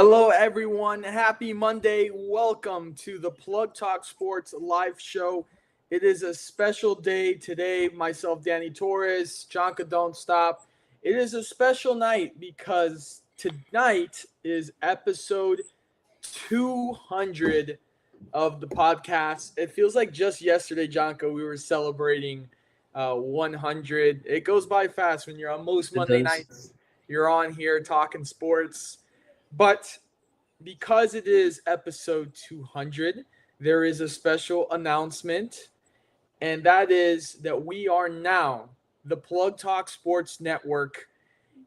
Hello, everyone. Happy Monday. Welcome to the Plug Talk Sports live show. It is a special day today. Myself, Danny Torres, Jonka Don't Stop. It is a special night because tonight is episode 200 of the podcast. It feels like just yesterday, Jonka, we were celebrating 100. It goes by fast when you're on most It Monday does. nights. You're on here talking sports. But because it is episode 200, there is a special announcement, and that is that we are now the Plug Talk Sports Network.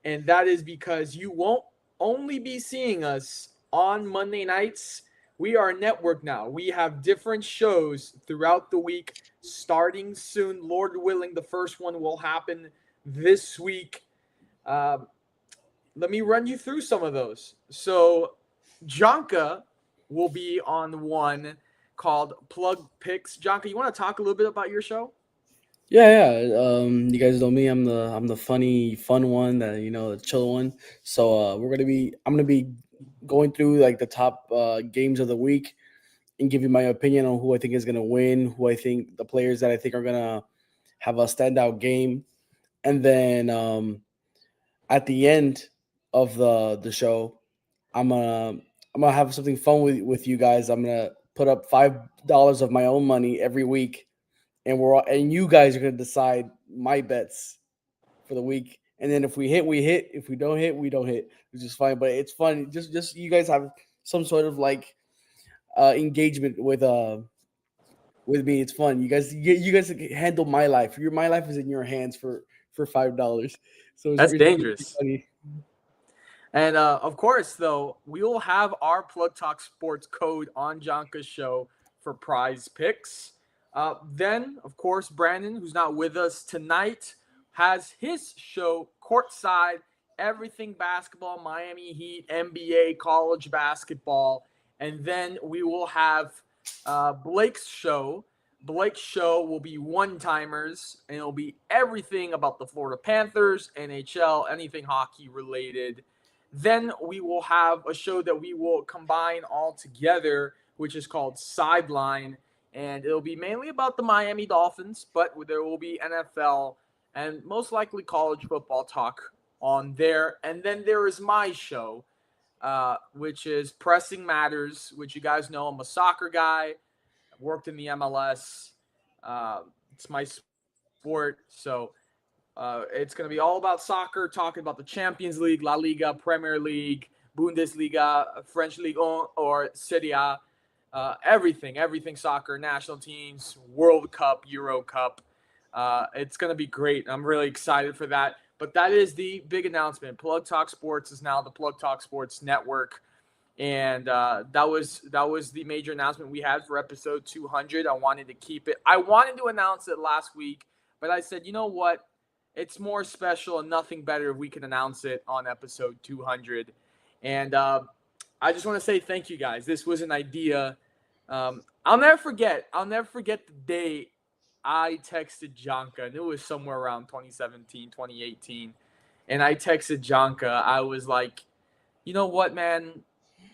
And that is because you won't only be seeing us on Monday nights. We are a network now. We have different shows throughout the week starting soon. Lord willing, the first one will happen this week. Um, Let me run you through some of those. So, Jonka will be on one called Plug Picks. Jonka, you want to talk a little bit about your show? Yeah. You guys know me. I'm the funny, fun one. The chill one. So I'm gonna be going through like the top games of the week and give you my opinion on who I think is gonna win, who I think the players that I think are gonna have a standout game, and then at the end of the show, I'm gonna I'm gonna have something fun with you guys. I'm gonna put up $5 of my own money every week and you guys are gonna decide my bets for the week. And then if we hit, we hit. If we don't hit, we don't hit. Which is fine, but it's fun. Just you guys have some sort of like engagement with me. It's fun. You guys handle my life. My life is in your hands for $5. So That's it's pretty dangerous. funny. And of course, though, we will have our Plug Talk Sports code on Jonka's show for prize picks. Then, of course, Brandon, who's not with us tonight, has his show courtside, everything basketball, Miami Heat, NBA, college basketball. And then we will have Blake's show. Blake's show will be one timers, and it'll be everything about the Florida Panthers, NHL, anything hockey related. Then we will have a show that we will combine all together, which is called Sideline. And it'll be mainly about the Miami Dolphins, but there will be NFL and most likely college football talk on there. And then there is my show, which is Pressing Matters, which you guys know I'm a soccer guy. I've worked in the MLS. It's my sport. So it's going to be all about soccer, talking about the Champions League, La Liga, Premier League, Bundesliga, French Ligue 1, or Serie A. Everything soccer, national teams, World Cup, Euro Cup. It's going to be great. I'm really excited for that. But that is the big announcement. Plug Talk Sports is now the Plug Talk Sports Network. And that was the major announcement we had for episode 200. I wanted to keep it. I wanted to announce it last week, but I said, you know what? It's more special and nothing better if we can announce it on episode 200. And I just want to say thank you guys. This was an idea. I'll never forget. I'll never forget the day I texted Jonka, and it was somewhere around 2017, 2018. And I texted Jonka. I was like, you know what, man?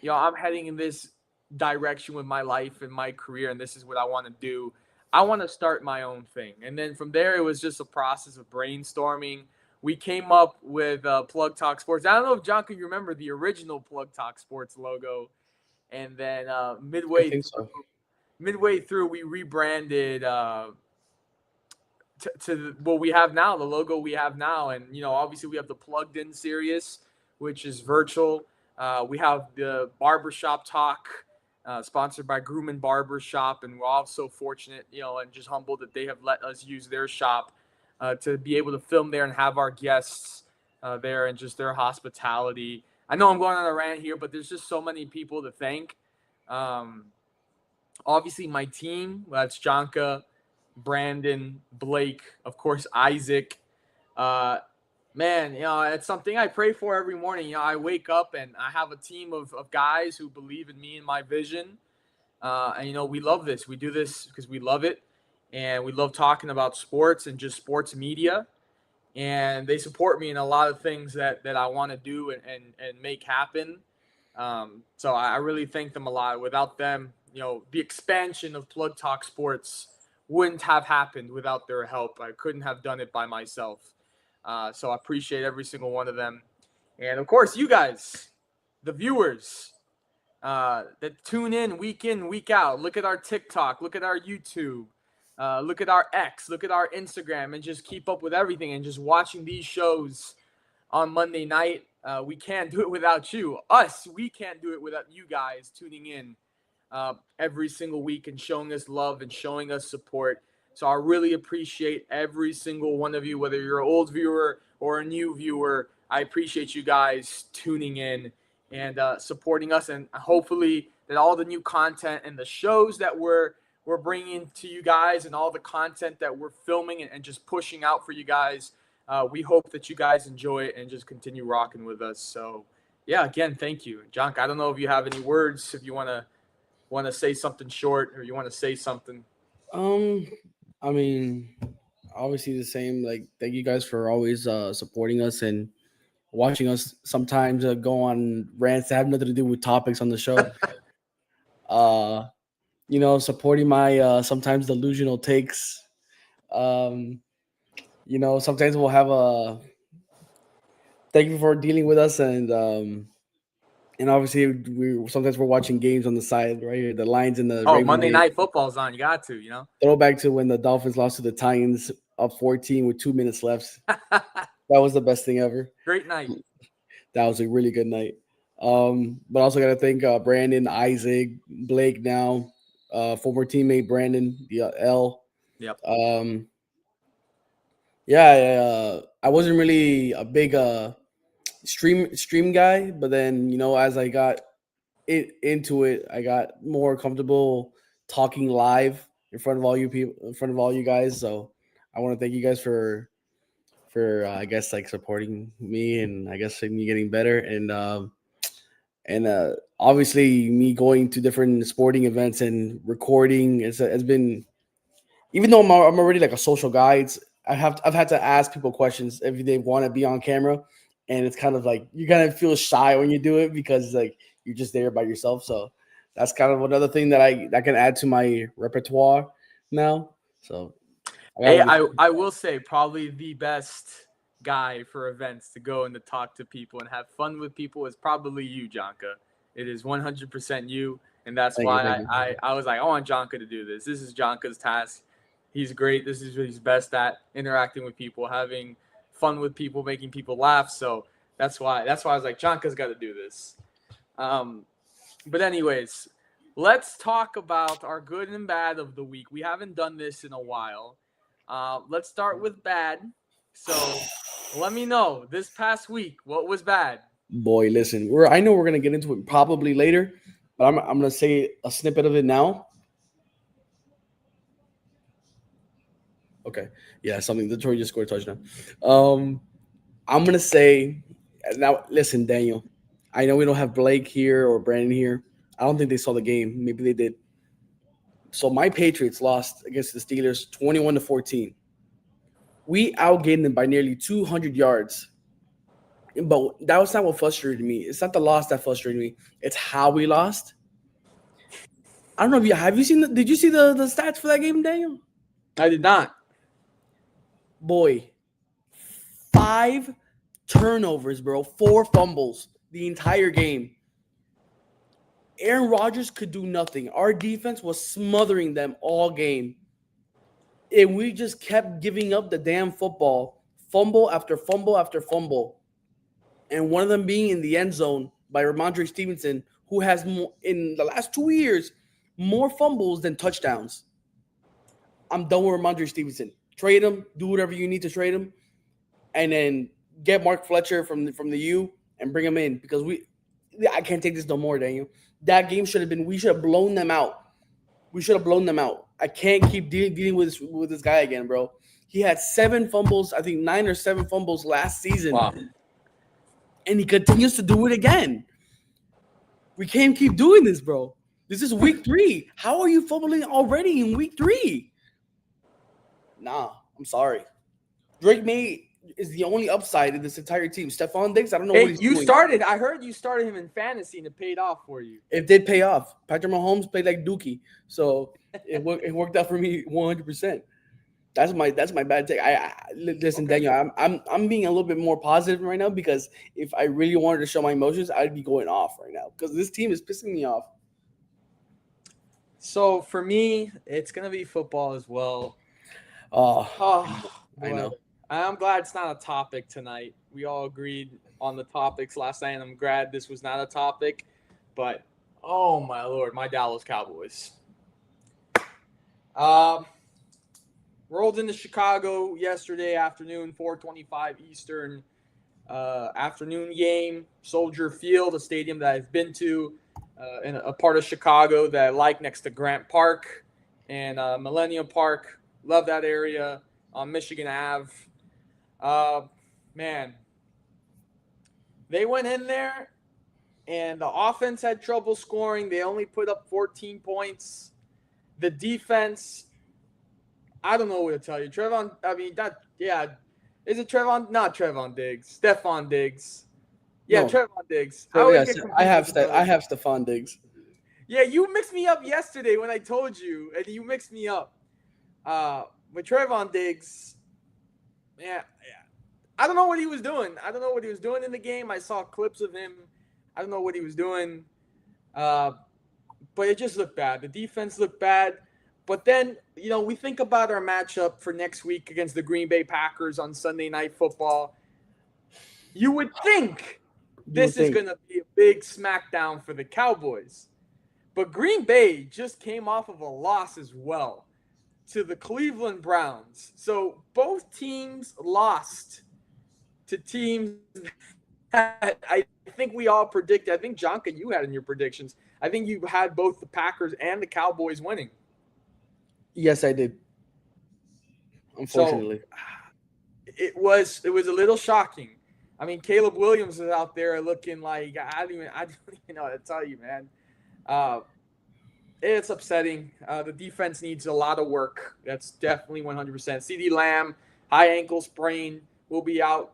I'm heading in this direction with my life and my career, and this is what I want to do. I want to start my own thing. And then from there, it was just a process of brainstorming. We came up with Plug Talk Sports. I don't know if John can remember the original Plug Talk Sports logo. And then I think so. midway through, we rebranded to what we have now, the logo we have now. And, obviously we have the Plugged In series, which is virtual. We have the Barbershop Talk, sponsored by Grooman Barbershop, and we're all so fortunate, and just humbled that they have let us use their shop to be able to film there and have our guests there and just their hospitality. I know I'm going on a rant here, but there's just so many people to thank. Um, Obviously, my team, that's Jonka, Brandon, Blake, of course, Isaac. Uh, Man, it's something I pray for every morning. I wake up and I have a team of guys who believe in me and my vision. And we love this. We do this because we love it. And we love talking about sports and just sports media. And they support me in a lot of things that I want to do and make happen. So I really thank them a lot. Without them, the expansion of Plug Talk Sports wouldn't have happened without their help. I couldn't have done it by myself. So I appreciate every single one of them. And of course, you guys, the viewers that tune in, week out. Look at our TikTok, look at our YouTube, look at our X, look at our Instagram, and just keep up with everything and just watching these shows on Monday night. We can't do it without you. We can't do it without you guys tuning in every single week and showing us love and showing us support. So I really appreciate every single one of you, whether you're an old viewer or a new viewer. I appreciate you guys tuning in and supporting us, and hopefully that all the new content and the shows that we're bringing to you guys and all the content that we're filming and just pushing out for you guys. We hope that you guys enjoy it and just continue rocking with us. So, yeah, again, thank you, Jonk. I don't know if you have any words, if you want to say something short or you want to say something. Um, I mean, obviously the same. Like, thank you guys for always supporting us and watching us sometimes go on rants that have nothing to do with topics on the show. Uh, supporting my sometimes delusional takes. Um, sometimes we'll have a thank you for dealing with us and obviously we sometimes we're watching games on the side right here, the Lions and the Oh, Ravens Monday game. Night Football's on. You got to. Throwback to when the Dolphins lost to the Titans up 14 with 2 minutes left. That was the best thing ever. Great night. That was a really good night. But also got to thank Brandon, Isaac, Blake now, former teammate Brandon, L. Yep. Yeah, I wasn't really a big stream guy, but then as I got into it, I got more comfortable talking live in front of all you people, in front of all you guys. So I want to thank you guys for I guess like supporting me and I guess me getting better and obviously me going to different sporting events and recording has been, even though I'm already like a social guy, I've had to ask people questions if they want to be on camera, and it's kind of like you kind of feel shy when you do it because like you're just there by yourself. So that's kind of another thing that can add to my repertoire now. So I Hey, gotta I will say probably the best guy for events to go and to talk to people and have fun with people is probably you, Jonka. It is 100% you, and that's thank you, why thank you. I was like, I want Jonka to do this. This is Jonka's task. He's great. This is what he's best at, interacting with people, having fun with people, making people laugh. So that's why I was like, Jonka's got to do this. Um, but anyways, let's talk about our good and bad of the week. We haven't done this in a while. Let's start with bad. So let me know this past week what was bad. Boy, listen, I know we're gonna get into it probably later, but I'm gonna say a snippet of it now. Okay, yeah, something. Detroit just scored a touchdown. Um, I'm gonna say now. Listen, Daniel. I know we don't have Blake here or Brandon here. I don't think they saw the game. Maybe they did. So my Patriots lost against the Steelers, 21-14. We outgained them by nearly 200 yards. But that was not what frustrated me. It's not the loss that frustrated me. It's how we lost. I don't know if you have you seen. Did you see the stats for that game, Daniel? I did not. Boy, 5 turnovers, bro. 4 fumbles the entire game. Aaron Rodgers could do nothing. Our defense was smothering them all game. And we just kept giving up the damn football, fumble after fumble after fumble. And one of them being in the end zone by Ramondre Stevenson, who has more, in the last 2 years more fumbles than touchdowns. I'm done with Ramondre Stevenson. Trade him, do whatever you need to trade him, and then get Mark Fletcher from the U and bring him in because I can't take this no more, Daniel. That game should have been. We should have blown them out. We should have blown them out. I can't keep dealing with this guy again, bro. He had 7 fumbles, I think 9 or 7 fumbles last season, Wow. and he continues to do it again. We can't keep doing this, bro. This is week 3. How are you fumbling already in week 3? Nah, I'm sorry. Drake May is the only upside in this entire team. Stephon Diggs, I don't know what Hey, he's you doing. started. I heard you started him in fantasy, and it paid off for you. It did pay off. Patrick Mahomes played like Dookie, so it worked out for me 100%. That's my bad take. Listen, Okay. Daniel. I'm being a little bit more positive right now because if I really wanted to show my emotions, I'd be going off right now because this team is pissing me off. So for me, it's gonna be football as well. Oh, I Oh know. I boy, know. I'm glad it's not a topic tonight. We all agreed on the topics last night, and I'm glad this was not a topic. But oh my lord, my Dallas Cowboys. Um, rolled into Chicago yesterday afternoon, 4:25 Eastern. Afternoon game, Soldier Field, a stadium that I've been to, in a part of Chicago that I like next to Grant Park and Millennium Park. Love that area on Michigan Ave. Uh, man, they went in there and the offense had trouble scoring. They only put up 14 points. The defense, I don't know what to tell you. Trevon, I mean, that, yeah. Is it Trevon? Not Trevon Diggs. Stephon Diggs. Yeah, No. Trevon Diggs. I So always yes, get confused with his I other. have Stephon Diggs. Yeah, you mixed me up yesterday when I told you, and you mixed me up. With Trevon Diggs, yeah, yeah. I don't know what he was doing. I don't know what he was doing in the game. I saw clips of him. I don't know what he was doing. Uh, but it just looked bad. The defense looked bad. But then, we think about our matchup for next week against the Green Bay Packers on Sunday Night Football. You would think You would this is think. going to be a big smackdown for the Cowboys. But Green Bay just came off of a loss as well to the Cleveland Browns. So both teams lost to teams that I think we all predicted. I think, Jonka, you had in your predictions. I think you had both the Packers and the Cowboys winning. Yes, I did. So Unfortunately, it was a little shocking. I mean, Caleb Williams is out there looking like I don't even know what to tell you, man. Uh, it's upsetting. The defense needs a lot of work. That's definitely 100%. CD Lamb, high ankle sprain, will be out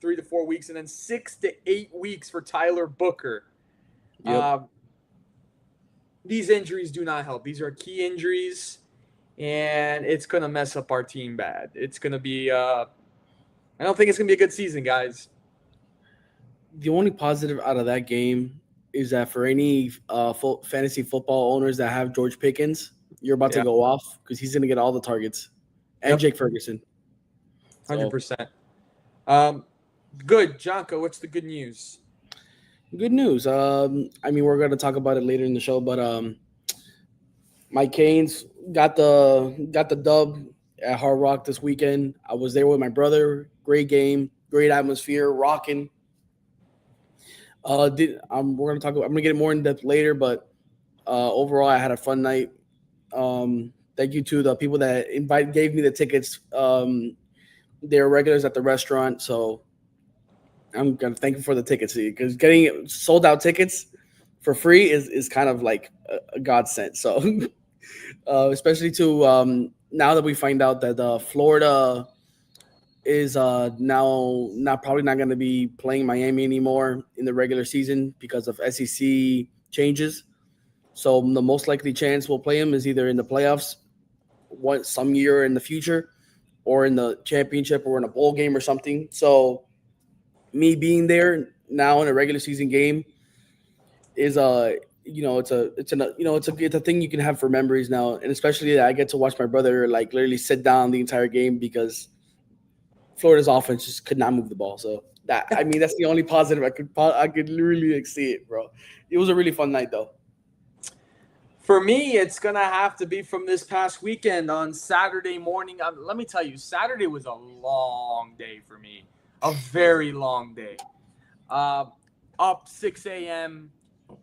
3 to 4 weeks, and then 6 to 8 weeks for Tyler Booker. yep. Uh, these injuries do not help. These are key injuries, and it's going to mess up our team bad. It's going to be, I don't think it's going to be a good season, guys. The only positive out of that game is that for any fantasy football owners that have George Pickens, you're about to Yeah. go off because he's going to get all the targets, and Yep. Jake Ferguson. So 100%. Um, good. Jonko, what's the good news? good news. I mean, we're going to talk about it later in the show, but my Canes got the dub at Hard Rock this weekend. I was there with my brother. Great game, great atmosphere, rocking. We're gonna talk. I'm gonna get more in depth later, but overall, I had a fun night. Thank you to the people that gave me the tickets. They're regulars at the restaurant, so I'm gonna thank you for the tickets because getting sold out tickets for free is kind of like a godsend. So, especially to now that we find out that Florida is now not probably not going to be playing Miami anymore in the regular season because of SEC changes. So the most likely chance we'll play him is either in the playoffs, some year in the future, or in the championship or in a bowl game or something. So me being there now in a regular season game is it's a thing you can have for memories now, and especially that I get to watch my brother like literally sit down the entire game because Florida's offense just could not move the ball. So that's the only positive I could really like, see it, bro. It was a really fun night though. For me, it's going to have to be from this past weekend on Saturday morning. Let me tell you, Saturday was a long day for me, a very long day. Uh, Up 6 a.m.,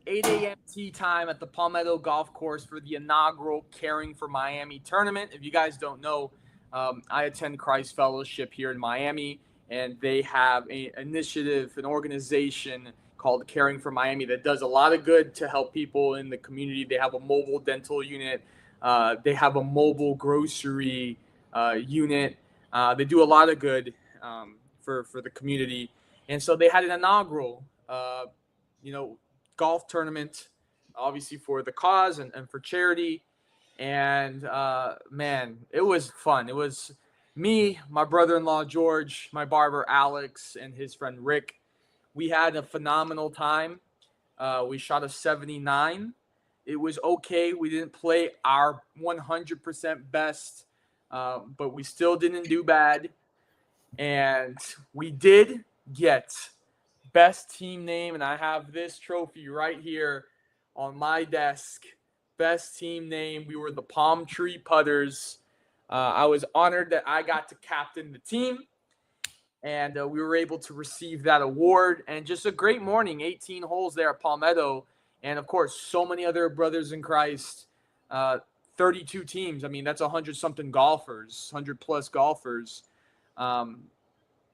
8 a.m. tea time at the Palmetto Golf Course for the inaugural Caring for Miami tournament. If you guys don't know, I attend Christ Fellowship here in Miami, and they have an initiative, an organization called Caring for Miami that does a lot of good to help people in the community. They have a mobile dental unit, they have a mobile grocery unit. They do a lot of good. for the community, and so they had an inaugural, you know, golf tournament, obviously for the cause and for charity. And man, it was fun. It was me, my brother-in-law George, my barber Alex, and his friend Rick. We had a phenomenal time. We shot a 79. It was okay. We didn't play our 100% best, but we still didn't do bad. And we did get best team name, and I have this trophy right here on my desk. Best team name. We were the Palm Tree Putters. I was honored that I got to captain the team, and we were able to receive that award. And just a great morning, 18 holes there at Palmetto, and of course, so many other brothers in Christ. 32 teams. I mean, that's 100 something golfers, 100 plus golfers. Um,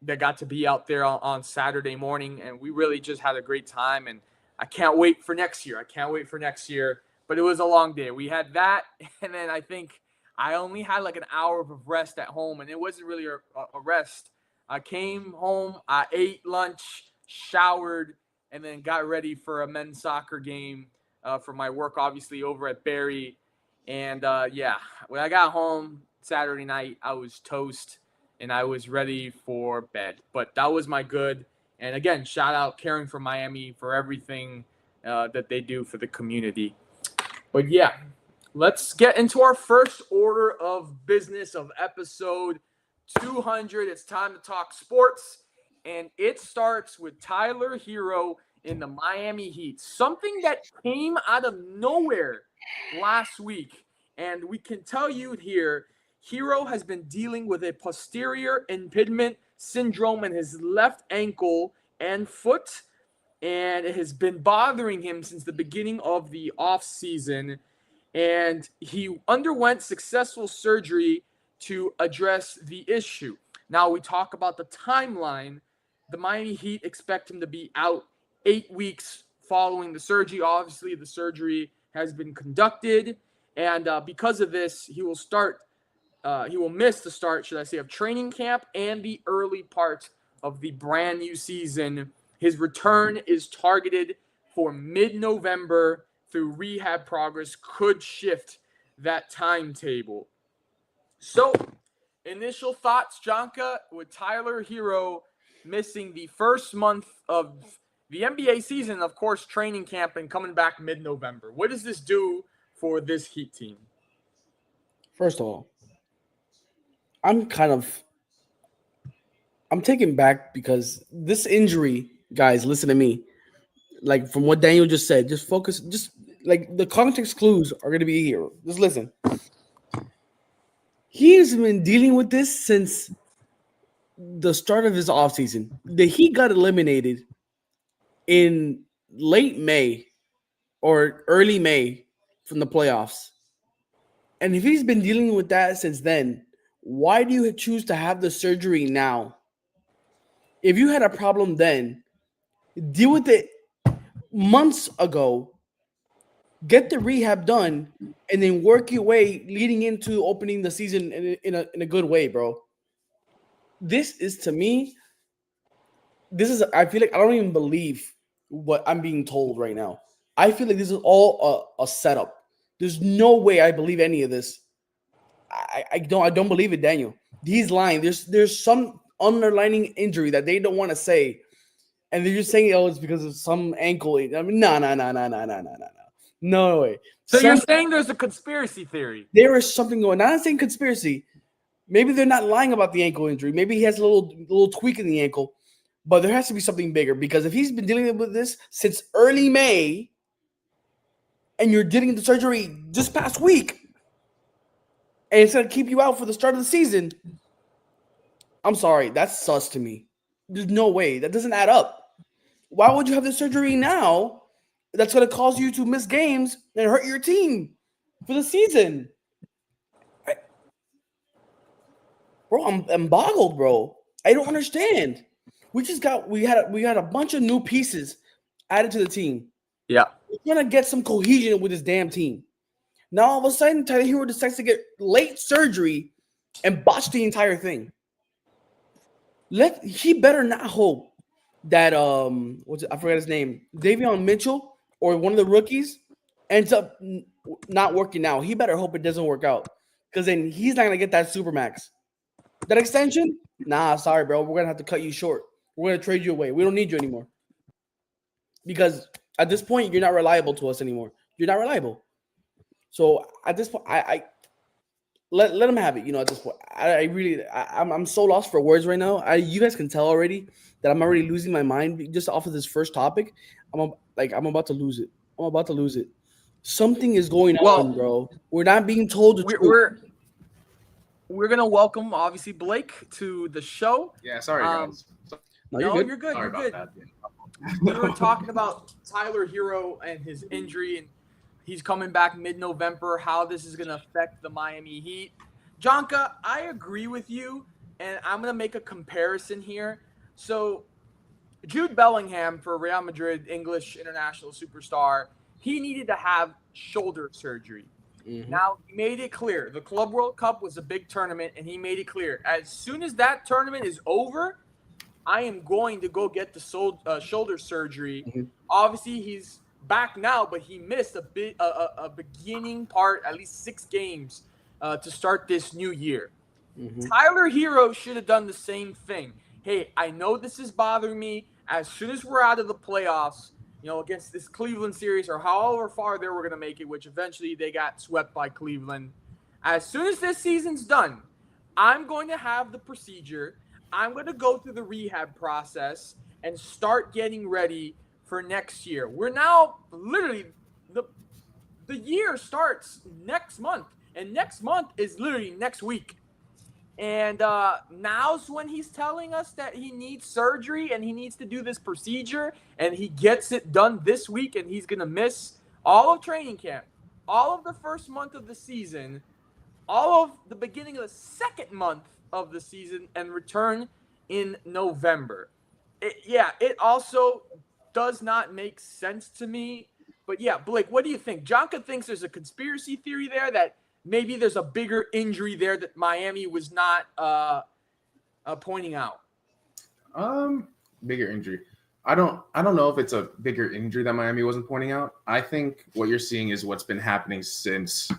that got to be out there on Saturday morning, and we really just had a great time. And I can't wait for next year. I can't wait for next year. But it was a long day. We had that, and then I think I only had like an hour of rest at home, and it wasn't really a rest. I came home, I ate lunch, showered, and then got ready for a men's soccer game for my work, obviously, over at Barry. And yeah, when I got home Saturday night, I was toast and I was ready for bed. But that was my good. And again, shout out Caring for Miami for everything that they do for the community. But yeah, let's get into our first order of business of episode 200. It's time to talk sports. And it starts with Tyler Hero in the Miami Heat. Something that came out of nowhere last week. And we can tell you here, Hero has been dealing with a posterior impingement syndrome in his left ankle and foot, and it has been bothering him since the beginning of the offseason. And he underwent successful surgery to address the issue. Now, we talk about the timeline. The Miami Heat expect him to be out 8 weeks following the surgery. Obviously, the surgery has been conducted, and because of this, he will miss the start, should I say, of training camp and the early part of the brand new season. His return is targeted for mid-November through rehab progress could shift that timetable. So, initial thoughts, Jonka, with Tyler Hero missing the first month of the NBA season, of course, training camp, and coming back mid-November. What does this do for this Heat team? First of all, I'm kind of I'm taken back because this injury, guys, listen to me. Like from what Daniel just said, just focus, just like the context clues are gonna be here. Just listen. He has been dealing with this since the start of his offseason. He got eliminated in late May or early May from the playoffs. And if he's been dealing with that since then, why do you choose to have the surgery now? If you had a problem then, deal with it months ago, get the rehab done, and then work your way leading into opening the season in a good way, bro. This is to me, I feel like I don't even believe what I'm being told right now. I feel like this is all a setup. There's no way I believe any of this. I don't believe it, Daniel. He's lying. There's some underlining injury that they don't want to say, and they're just saying, "Oh, it's because of some ankle." I mean, no way. So you're saying there's a conspiracy theory? There is something going on. I'm not saying conspiracy. Maybe they're not lying about the ankle injury. Maybe he has a little tweak in the ankle, but there has to be something bigger because if he's been dealing with this since early May, and you're getting the surgery this past week, and it's going to keep you out for the start of the season, I'm sorry, that's sus to me. There's no way. That doesn't add up. Why would you have the surgery now that's going to cause you to miss games and hurt your team for the season? Bro, I'm boggled, bro. I don't understand. We had a bunch of new pieces added to the team. Yeah. We're going to get some cohesion with this damn team. Now all of a sudden, Tyler Hero decides to get late surgery and botch the entire thing. He better not hope that I forgot his name, Davion Mitchell or one of the rookies ends up not working out. He better hope it doesn't work out because then he's not gonna get that super max. That extension? Nah, sorry, bro. We're gonna have to cut you short. We're gonna trade you away. We don't need you anymore because at this point you're not reliable to us anymore. You're not reliable. So at this point, I let him have it. At this point, I really, I'm so lost for words right now. You guys can tell already that I'm already losing my mind just off of this first topic. I'm about to lose it. I'm about to lose it. Something is going on, Well, bro. We're not being told the we're truth. we're, we're gonna welcome obviously Blake to the show. Yeah, sorry guys. No, you're No, good. you're good. Sorry You're about good. that. We were talking about Tyler Hero and his injury, and he's coming back mid-November. How this is gonna affect the Miami Heat. Jonka, I agree with you, and I'm gonna make a comparison here. So Jude Bellingham for Real Madrid, English international superstar, he needed to have shoulder surgery. Mm-hmm. Now, he made it clear. The Club World Cup was a big tournament, and he made it clear. As soon as that tournament is over, I am going to go get the shoulder surgery. Mm-hmm. Obviously, he's back now, but he missed a beginning part, at least 6 games, to start this new year. Mm-hmm. Tyler Hero should have done the same thing. Hey, I know this is bothering me. As soon as we're out of the playoffs, against this Cleveland series or however far they were going to make it, which eventually they got swept by Cleveland. As soon as this season's done, I'm going to have the procedure. I'm going to go through the rehab process and start getting ready for next year. We're now literally the year starts next month, and next month is literally next week. And now's when he's telling us that he needs surgery and he needs to do this procedure, and he gets it done this week, and he's going to miss all of training camp, all of the first month of the season, all of the beginning of the second month of the season, and return in November. It also does not make sense to me. But yeah, Blake, what do you think? Jonka thinks there's a conspiracy theory there that maybe there's a bigger injury there that Miami was not pointing out. Bigger injury. I don't know if it's a bigger injury that Miami wasn't pointing out. I think what you're seeing is what's been happening since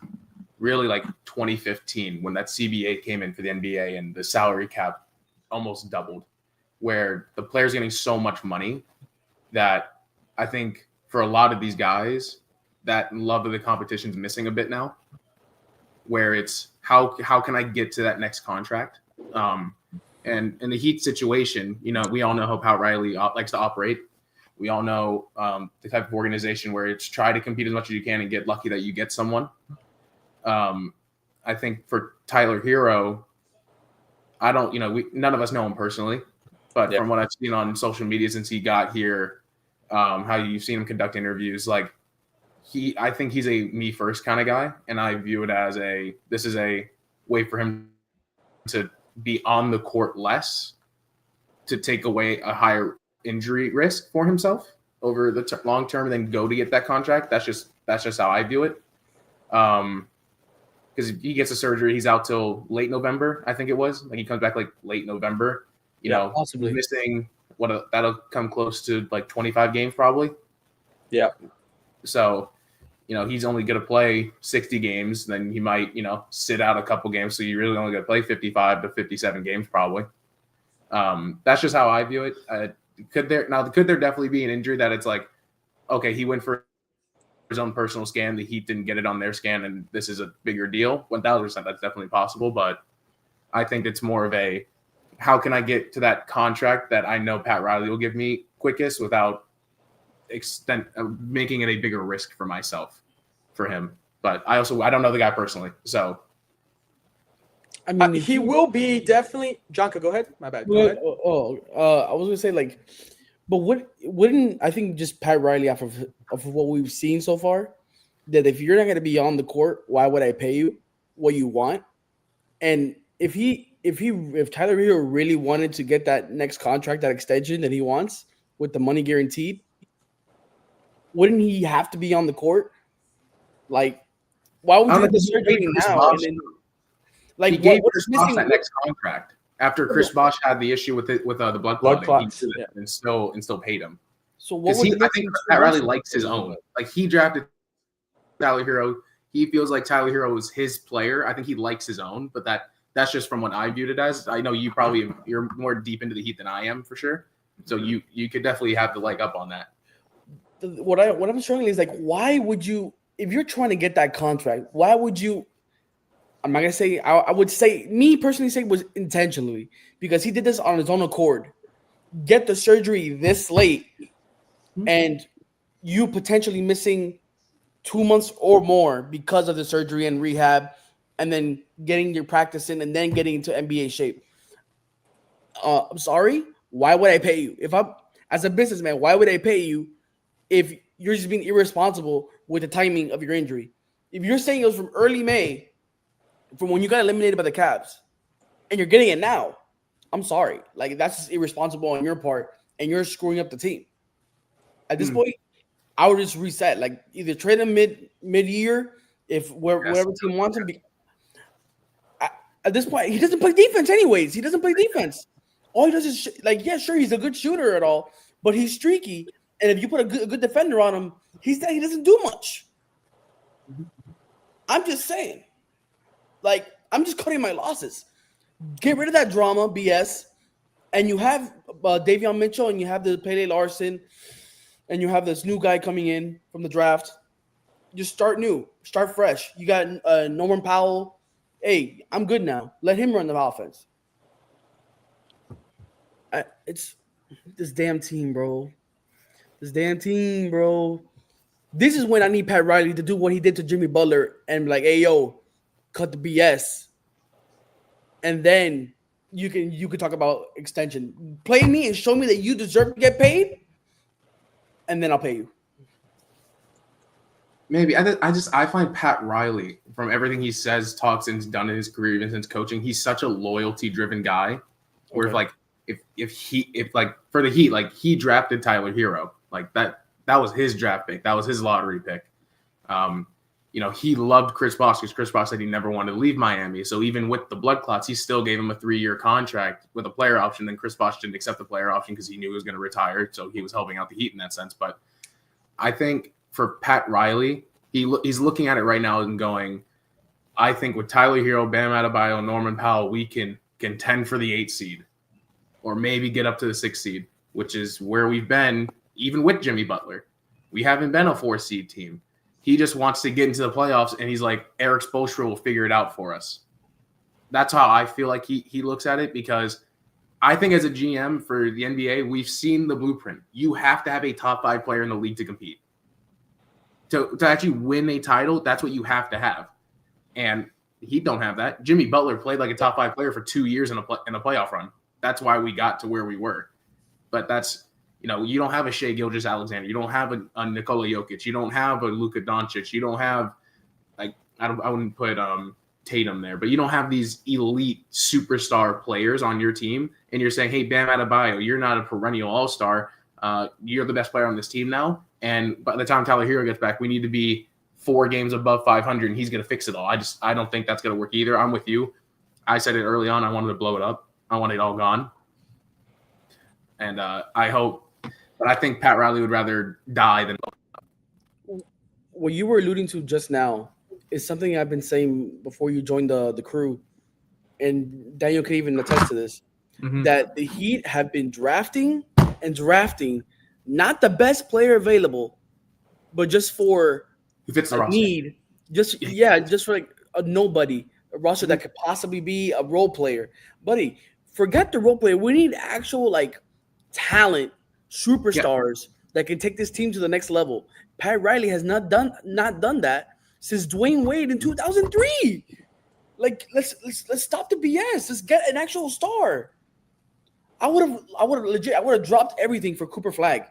really like 2015 when that CBA came in for the NBA and the salary cap almost doubled, where the players are getting so much money that I think for a lot of these guys, that love of the competition is missing a bit now, where it's how can I get to that next contract? And in the Heat situation, we all know how Pat Riley likes to operate. We all know the type of organization where it's try to compete as much as you can and get lucky that you get someone. I think for Tyler Hero, none of us know him personally, but from what I've seen on social media since he got here, how you've seen him conduct interviews, like I think he's a me first kind of guy, and I view it as this is a way for him to be on the court less, to take away a higher injury risk for himself over the long term, and then go to get that contract. That's just how I view it. Because if he gets a surgery, he's out till late November, I think it was. Like he comes back like late November. Possibly missing that'll come close to like 25 games probably. Yeah. So, he's only going to play 60 games. Then he might, sit out a couple games. So you're really only going to play 55 to 57 games probably. That's just how I view it. Could there definitely be an injury that it's like, okay, he went for his own personal scan, the Heat didn't get it on their scan, and this is a bigger deal? 1,000%, that's definitely possible. But I think it's more of a, how can I get to that contract that I know Pat Riley will give me quickest without making it a bigger risk for myself, for him. But I don't know the guy personally, so I mean, he will be definitely. Jonka, go ahead. My bad. Go ahead. I was gonna say but wouldn't I think just Pat Riley off of what we've seen so far, that if you're not gonna be on the court, why would I pay you what you want? And if Tyler Hero really wanted to get that next contract, that extension that he wants with the money guaranteed, wouldn't he have to be on the court? Like, why would you get the surgery now? And then, he gave what's missing that next contract after Chris Bosh had the issue with the blood clotting, clots, he did it and still paid him. So what Because was I think Pat Riley likes his own. Like he drafted Tyler Hero. He feels like Tyler Hero is his player. I think he likes his own, but that's just from what I viewed it as. I know you're more deep into the Heat than I am for sure. So you could definitely have the leg up on that. What I'm struggling is like, why would you, if you're trying to get that contract, why would you? I'm not gonna say. I would say, me personally, say was intentionally, because he did this on his own accord. Get the surgery this late, and you potentially missing 2 months or more because of the surgery and rehab, and then getting your practice in, and then getting into NBA shape. I'm sorry. Why would I pay you if I'm as a businessman? Why would I pay you if you're just being irresponsible with the timing of your injury? If you're saying it was from early May, from when you got eliminated by the Cavs, and you're getting it now, I'm sorry. Like, that's just irresponsible on your part, and you're screwing up the team. At this point, I would just reset. Like, either trade him mid-year if whatever team wants him. At this point, he doesn't play defense anyways. He doesn't play defense. All he does is sure, he's a good shooter at all, but he's streaky. And if you put a good defender on him, he doesn't do much. I'm just saying. Like, I'm just cutting my losses. Get rid of that drama, BS. And you have Davion Mitchell, and you have the Pele Larson, and you have this new guy coming in from the draft. Just start new. Start fresh. You got Norman Powell. Hey, I'm good now. Let him run the offense. It's this damn team, bro. This is when I need Pat Riley to do what he did to Jimmy Butler and be like, hey, yo, cut the BS. And then you can talk about extension. Play me and show me that you deserve to get paid, and then I'll pay you. Maybe I find Pat Riley, from everything he says, talks, and done in his career, even since coaching, he's such a loyalty-driven guy. Where if for the Heat, like he drafted Tyler Hero, like that was his draft pick, that was his lottery pick. He loved Chris Bosh because Chris Bosh said he never wanted to leave Miami. So even with the blood clots, he still gave him a 3-year contract with a player option. Then Chris Bosh didn't accept the player option because he knew he was going to retire. So he was helping out the Heat in that sense. But I think for Pat Riley, he's looking at it right now and going, I think with Tyler Hero, Bam Adebayo, Norman Powell, we can contend for the 8 seed or maybe get up to the 6 seed, which is where we've been even with Jimmy Butler. We haven't been a 4 seed team. He just wants to get into the playoffs, and he's like, Eric Spoelstra will figure it out for us. That's how I feel like he looks at it, because I think as a GM for the NBA, we've seen the blueprint. You have to have a top 5 player in the league to compete. To actually win a title, that's what you have to have. And he don't have that. Jimmy Butler played like a top 5 player for 2 years in a playoff run. That's why we got to where we were. But that's, you don't have a Shai Gilgeous-Alexander. You don't have a Nikola Jokic. You don't have a Luka Doncic. You don't have, I wouldn't put Tatum there, but you don't have these elite superstar players on your team. And you're saying, hey, Bam Adebayo, you're not a perennial all-star. You're the best player on this team now. And by the time Tyler Hero gets back, we need to be 4 games above 500, and he's going to fix it all. I don't think that's going to work either. I'm with you. I said it early on. I wanted to blow it up. I want it all gone. And I hope. But I think Pat Riley would rather die than. What you were alluding to just now is something I've been saying before you joined the crew, and Daniel can even attest to this, that the Heat have been drafting not the best player available, but just for a need, just for like a nobody, a roster that could possibly be a role player. Buddy, forget the role player. We need actual talent, superstars that can take this team to the next level. Pat Riley has not done that since Dwayne Wade in 2003. Let's stop the BS. Let's get an actual star. I would have dropped everything for Cooper Flag.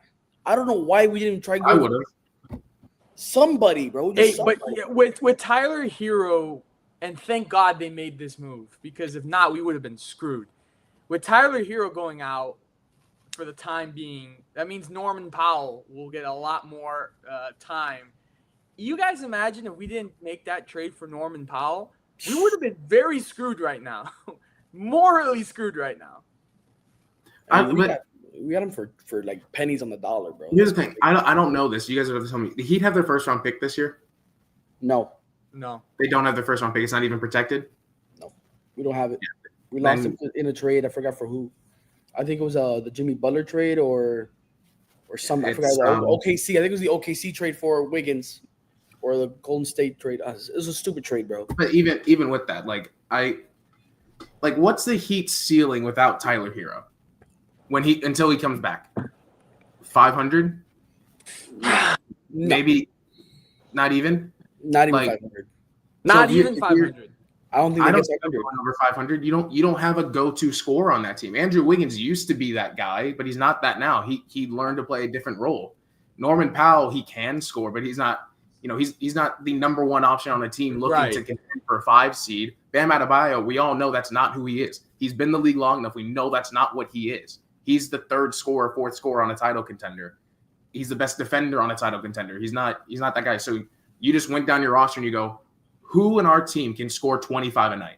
I don't know why we didn't try. I would have. Somebody, bro. But with Tyler Hero, and thank God they made this move, because if not, we would have been screwed. With Tyler Hero going out for the time being, that means Norman Powell will get a lot more time. You guys imagine if we didn't make that trade for Norman Powell, we would have been very screwed right now. morally screwed right now. I mean, but we got him for like pennies on the dollar, bro. here's That's the thing. crazy. I don't know this. You guys have to tell me. The Heat have their first round pick this year. No, No. They don't have their first round pick. It's not even protected. we don't have it. We lost Then him in a trade. I forgot for who. I think it was the Jimmy Butler trade or some. I forgot it's the OKC. I think it was the OKC trade for Wiggins or the Golden State trade. It was a stupid trade, bro. but even with that, what's the Heat ceiling without Tyler Hero until he comes back? 500? No, Maybe not even. not even like, 500. Not if you- even if you're- 500. I don't think I they don't get think 500. going over 500. You don't have a go-to scorer on that team. Andrew Wiggins used to be that guy, but he's not that now. He learned to play a different role. Norman Powell, he can score, but he's not. He's not the number one option on a team looking to contend for a 5 seed. Bam Adebayo, we all know that's not who he is. He's been in the league long enough. We know that's not what he is. He's the 3rd scorer, 4th scorer on a title contender. He's the best defender on a title contender. He's not that guy. So you just went down your roster and you go, who in our team can score 25 a night?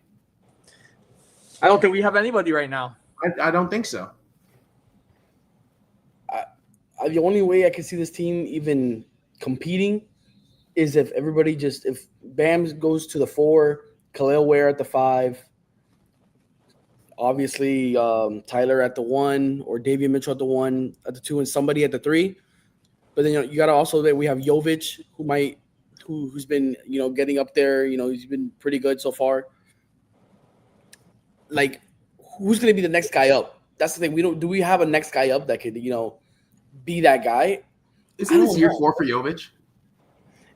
I don't think we have anybody right now. I don't think so. The only way I can see this team even competing is if Bam goes to the 4, Khalil Ware at the 5, obviously Tyler at the 1, or Davion Mitchell at the 1, at the 2, and somebody at the 3. But then you got to also that we have Jovic, who's been getting up there. He's been pretty good so far. Like, who's going to be the next guy up? That's the thing. Do we have a next guy up that could be that guy? Isn't this year 4 for Jovic?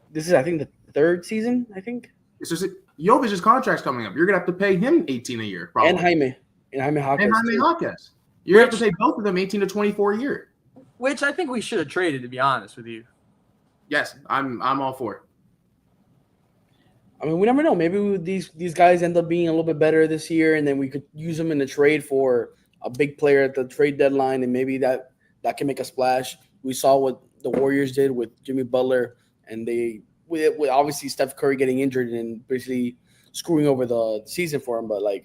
This is, I think, the 3rd season. I think. It's just Jovic's contract's coming up. You're gonna have to pay him 18 a year, probably. And Jaime Jaquez. And Jaime Jaquez. You're gonna have to pay both of them 18 to 24 a year. Which I think we should have traded, to be honest with you. Yes, I'm all for it. I mean, we never know. Maybe these guys end up being a little bit better this year, and then we could use them in the trade for a big player at the trade deadline, and maybe that can make a splash. We saw what the Warriors did with Jimmy Butler, and with obviously Steph Curry getting injured and basically screwing over the season for him. But it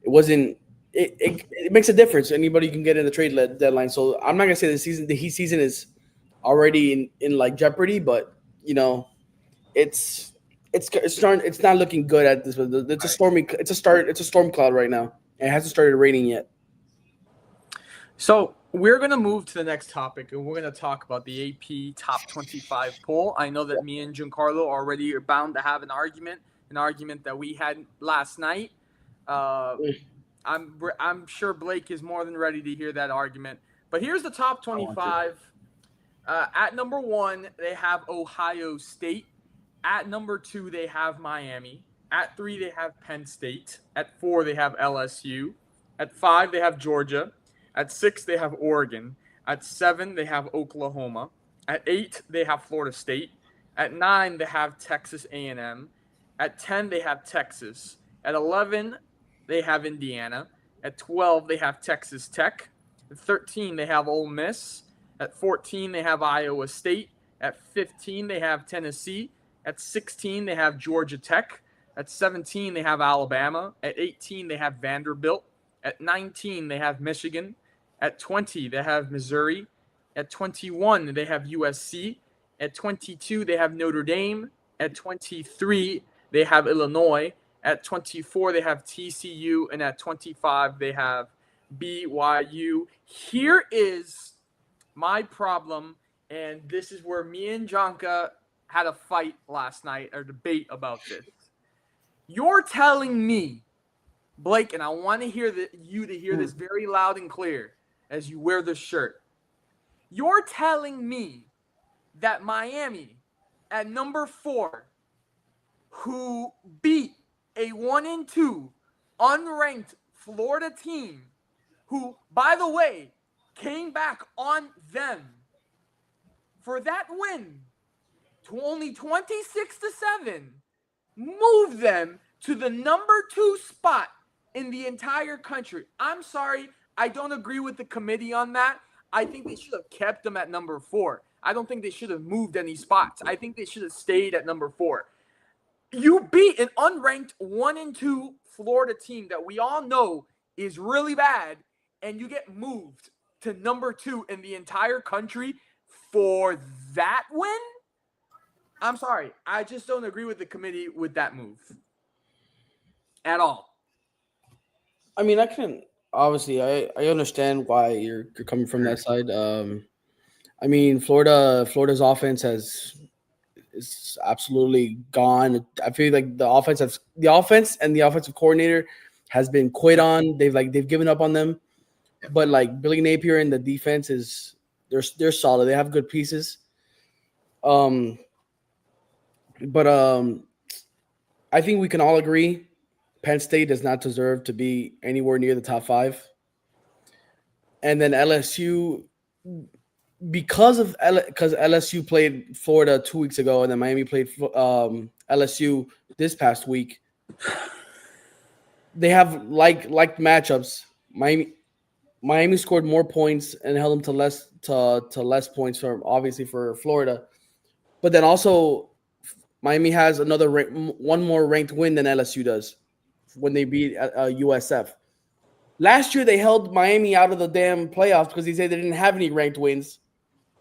wasn't. It makes a difference. Anybody can get in the trade deadline. So I'm not gonna say the Heat season is already in jeopardy, but it's starting. It's not looking good at this. It's a storm cloud right now. And it hasn't started raining yet. So we're going to move to the next topic, and we're going to talk about the AP Top 25 poll. I know that me and Giancarlo already are bound to have an argument that we had last night. I'm sure Blake is more than ready to hear that argument. But here's the top 25. At number 1, they have Ohio State. At number 2, they have Miami. At 3, they have Penn State. At 4, they have LSU. At 5, they have Georgia. At 6, they have Oregon. At 7, they have Oklahoma. At 8, they have Florida State. At 9, they have Texas A&M. At 10, they have Texas. At 11, they have Indiana. At 12, they have Texas Tech. At 13, they have Ole Miss. At 14, they have Iowa State. At 15, they have Tennessee. At 16, they have Georgia Tech. At 17, they have Alabama. At 18, they have Vanderbilt. At 19, they have Michigan. At 20, they have Missouri. At 21, they have USC. At 22, they have Notre Dame. At 23, they have Illinois. At 24, they have TCU. And at 25, they have BYU. Here is my problem, and this is where me and Janka had a fight last night, or debate about this. You're telling me, Blake, and I want to hear you to hear this very loud and clear as you wear this shirt. You're telling me that Miami at number 4, who beat a 1-2 unranked Florida team, who, by the way, came back on them for that win to only 26-7, move them to the number 2 spot in the entire country. I'm sorry, I don't agree with the committee on that. I think they should have kept them at number 4. I don't think they should have moved any spots. I think they should have stayed at number 4. You beat an unranked 1-2 Florida team that we all know is really bad, and you get moved to number 2 in the entire country for that win? I'm sorry. I just don't agree with the committee with that move at all. I mean, I can obviously I understand why you're coming from that side. I mean, Florida's offense is absolutely gone. I feel like the offense and the offensive coordinator has been quit on. They've given up on them. But like Billy Napier and the defense they're solid. They have good pieces. But I think we can all agree Penn State does not deserve to be anywhere near the top 5. And then LSU, because LSU played Florida 2 weeks ago, and then Miami played LSU this past week. They have like matchups. Miami scored more points and held them to less points for Florida, but then also Miami has one more ranked win than LSU does when they beat USF. Last year they held Miami out of the damn playoffs because they said they didn't have any ranked wins,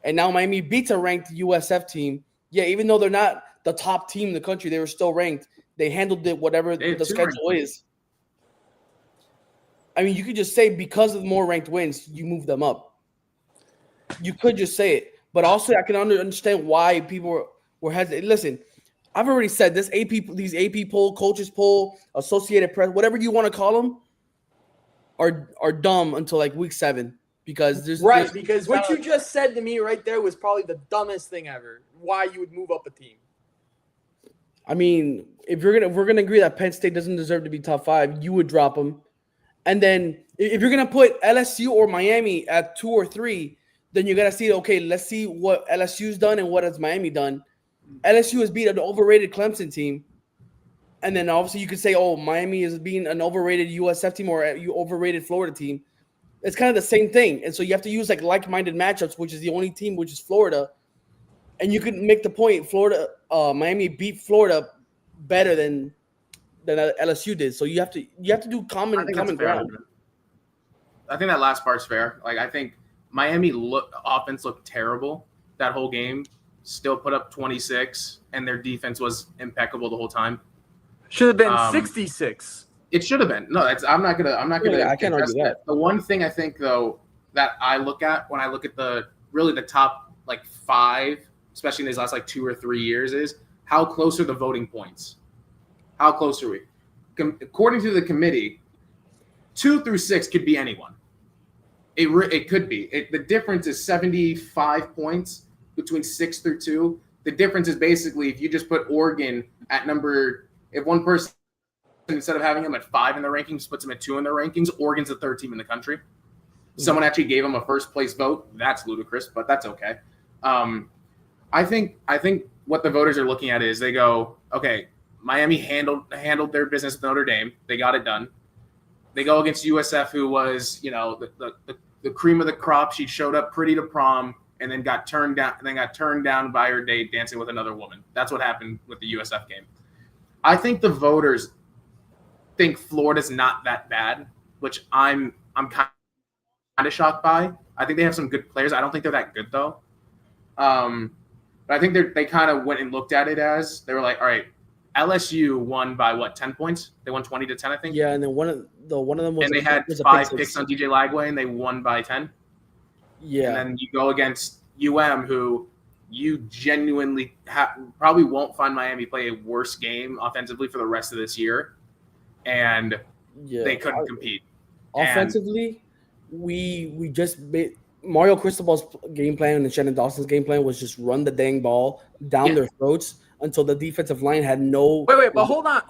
and now Miami beats a ranked USF team. Yeah, even though they're not the top team in the country, they were still ranked. They handled it whatever the schedule is. I mean, you could just say because of more ranked wins, you move them up. You could just say it. But also, I can understand why people were hesitant. Listen, I've already said this these AP poll, coaches poll, Associated Press, whatever you want to call them, are dumb until like week 7. Because because what you just said to me right there was probably the dumbest thing ever. Why you would move up a team. I mean, if we're gonna agree that Penn State doesn't deserve to be top 5, you would drop them. And then if you're going to put LSU or Miami at 2 or 3, then you got to see, okay, let's see what LSU's done and what has Miami done. LSU has beat an overrated Clemson team. And then obviously you could say, oh, Miami is being an overrated USF team or you overrated Florida team. It's kind of the same thing. And so you have to use like-minded matchups, which is the only team, which is Florida. And you can make the point Miami beat Florida better than LSU did. So you have to do common ground. I think that last part's fair. Like, I think Miami offense looked terrible that whole game. Still put up 26, and their defense was impeccable the whole time. Should have been 66. It should have been. No, I'm not gonna. I can't argue that. The one thing I think though that I look at when I look at the top like 5, especially in these last like 2 or 3 years, is how close are the voting points. How close are we? According to the committee, 2 through 6 could be anyone. It could be. The difference is 75 points between 6 through 2. The difference is basically if you just put Oregon at if one person, instead of having him at 5 in the rankings, puts him at 2 in the rankings, Oregon's the 3rd team in the country. Mm-hmm. Someone actually gave him a first place vote. That's ludicrous, but that's okay. I think what the voters are looking at is they go, okay, Miami handled their business with Notre Dame. They got it done. They go against USF, who was, the cream of the crop. She showed up pretty to prom and then got turned down by her date dancing with another woman. That's what happened with the USF game. I think the voters think Florida's not that bad, which I'm kind of shocked by. I think they have some good players. I don't think they're that good though. But I think they kind of went and looked at it as they were like, all right, LSU won by 10 points? They won 20-10, I think. Yeah, and then one of them was. And they had 5 picks on DJ Lagway, and they won by 10. Yeah. And then you go against who you genuinely probably won't find Miami play a worse game offensively for the rest of this year, and they couldn't compete. Offensively, we just Mario Cristobal's game plan and Shannon Dawson's game plan was just run the dang ball down their throats until the defensive line had no. Wait, but hold on.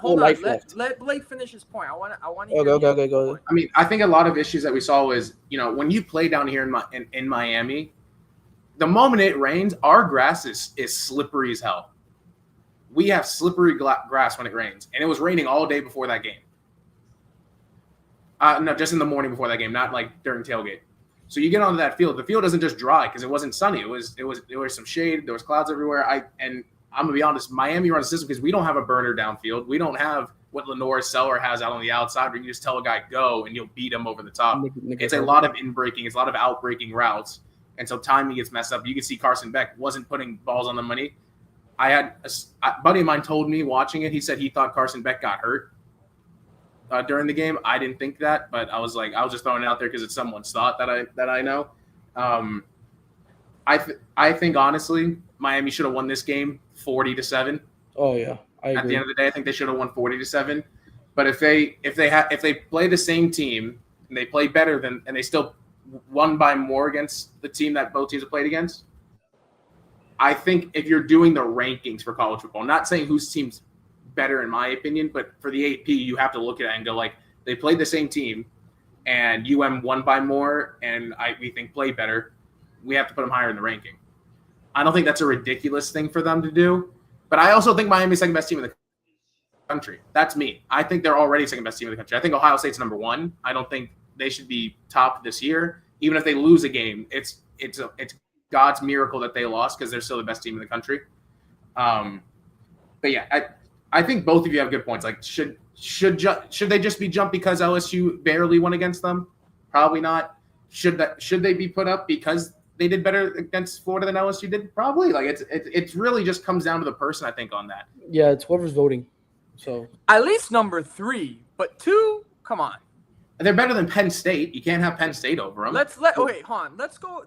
Let Blake finish his point. I want to. Okay, go ahead. I mean, I think a lot of issues that we saw was, when you play down here in Miami, the moment it rains, our grass is slippery as hell. We have slippery grass when it rains, and it was raining all day before that game. No, just in the morning before that game, not like during tailgate. So you get onto that field. The field doesn't just dry because it wasn't sunny. It was some shade. There was clouds everywhere. And I'm gonna be honest. Miami runs a system because we don't have a burner downfield. We don't have what Lenore Seller has out on the outside, where you can just tell a guy go and you'll beat him over the top. It's a lot of in breaking. It's a lot of out breaking routes, and so timing gets messed up. You can see Carson Beck wasn't putting balls on the money. I had a buddy of mine told me watching it. He said he thought Carson Beck got hurt during the game. I didn't think that, but I was just throwing it out there because it's someone's thought that I know. I think honestly, Miami should have won this game 40-7. Oh yeah, I agree. At the end of the day, I think they should have won 40-7. But if they play the same team and they play better and they still won by more against the team that both teams have played against, I think if you're doing the rankings for college football, not saying whose team's better in my opinion, but for the AP, you have to look at it and go like, they played the same team and UM won by more and we think played better. We have to put them higher in the ranking. I don't think that's a ridiculous thing for them to do, but I also think Miami's second best team in the country. That's me. I think they're already second best team in the country. I think Ohio State's number one. I don't think they should be top this year. Even if they lose a game, it's God's miracle that they lost because they're still the best team in the country. But yeah, I think both of you have good points. Like, should they just be jumped because LSU barely won against them? Probably not. Should they be put up because they did better against Florida than LSU did? Probably. Like it's really just comes down to the person, I think, on that. Yeah, it's whoever's voting. So at least number 3, but 2, come on. They're better than Penn State. You can't have Penn State over them. Let's go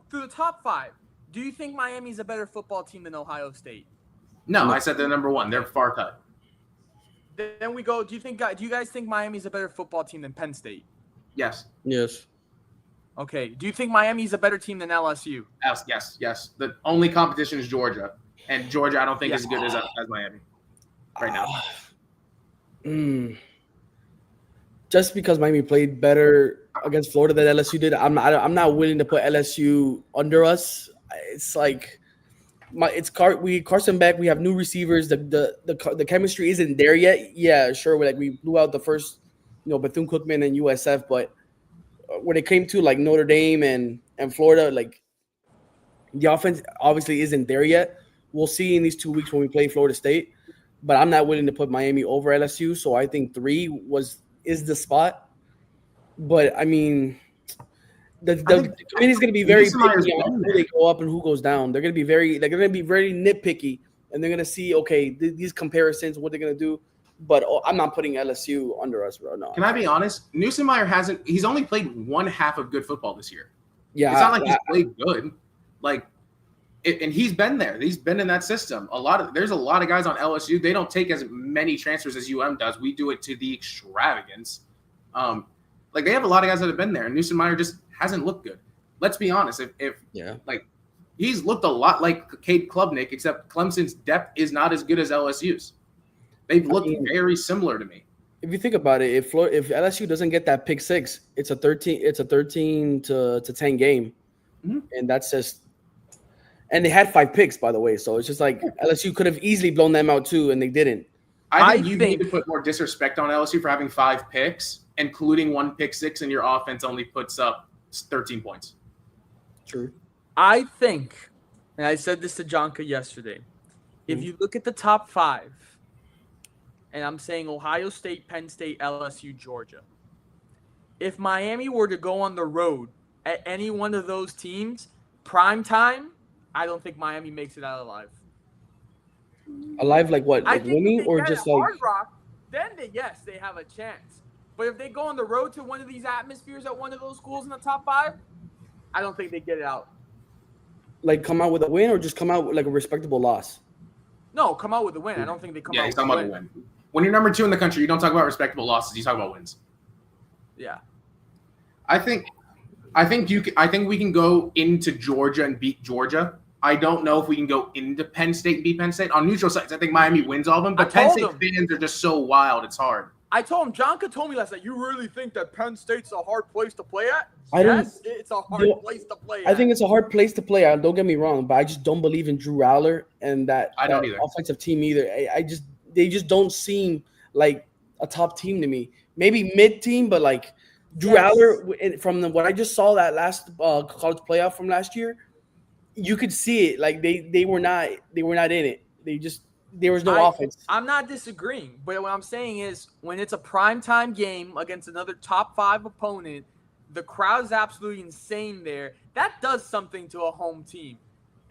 through the top 5. Do you think Miami's a better football team than Ohio State? No, I said they're number 1. They're far cut. Then we go. Do you guys think Miami's a better football team than Penn State? Yes. Yes. Okay. Do you think Miami's a better team than LSU? Yes. The only competition is Georgia, and Georgia I don't think is as good as Miami right now. Just because Miami played better against Florida than LSU did, I'm not willing to put LSU under us. It's like Carson Beck. We have new receivers. The chemistry isn't there yet. Yeah, sure. We blew out the first, Bethune-Cookman and USF, but when it came to like Notre Dame and Florida, like the offense obviously isn't there yet. We'll see in these 2 weeks when we play Florida State, but I'm not willing to put Miami over LSU. So I think 3 is the spot. But I mean, the committee's going to be very picky on who they go up and who goes down. They're going to be very nitpicky, and they're going to see, okay, these comparisons, what they're going to do. But I'm not putting LSU under us, bro. No. Can I be honest? Nuessenmeyer he's only played one half of good football this year. Yeah. It's not like he's played good. And he's been there. He's been in that system. There's a lot of guys on LSU. They don't take as many transfers as UM does. We do it to the extravagance. They have a lot of guys that have been there, and Nuessenmeyer just hasn't looked good. Let's be honest. He's looked a lot like Cade Klubnik, except Clemson's depth is not as good as LSU's. They've looked very similar to me. If you think about it, if LSU doesn't get that pick 6, it's a 13 to 10 game, and that's just. And they had 5 picks, by the way, so it's just like LSU could have easily blown them out too, and they didn't. I think you need to put more disrespect on LSU for having 5 picks, including 1 pick 6, and your offense only puts up 13 points. True. I think, and I said this to Jonka yesterday, if you look at the top 5, and I'm saying Ohio State, Penn State, LSU, Georgia, if Miami were to go on the road at any one of those teams, prime time, I don't think Miami makes it out alive. Alive like what? Like winning or just like Hard Rock? Then they have a chance. But if they go on the road to one of these atmospheres at one of those schools in the top 5, I don't think they get it out. Like come out with a win or just come out with like a respectable loss? No, come out with a win. I don't think they come out with a win. When you're number 2 in the country, you don't talk about respectable losses. You talk about wins. Yeah. I think we can go into Georgia and beat Georgia. I don't know if we can go into Penn State and beat Penn State. On neutral sites, I think Miami wins all of them, but Penn State fans are just so wild. It's hard. I told him, Jonka told me last night, you really think that Penn State's a hard place to play at? It's a hard place to play at. I think it's a hard place to play at. Don't get me wrong, but I just don't believe in Drew Aller and that offensive team either. They just don't seem like a top team to me. Maybe mid-team, but like Drew Aller, from what I just saw that last college playoff from last year, you could see it. Like they were not in it. there was no offense. I'm not disagreeing, but what I'm saying is when it's a primetime game against another top 5 opponent, the crowd is absolutely insane there. That does something to a home team.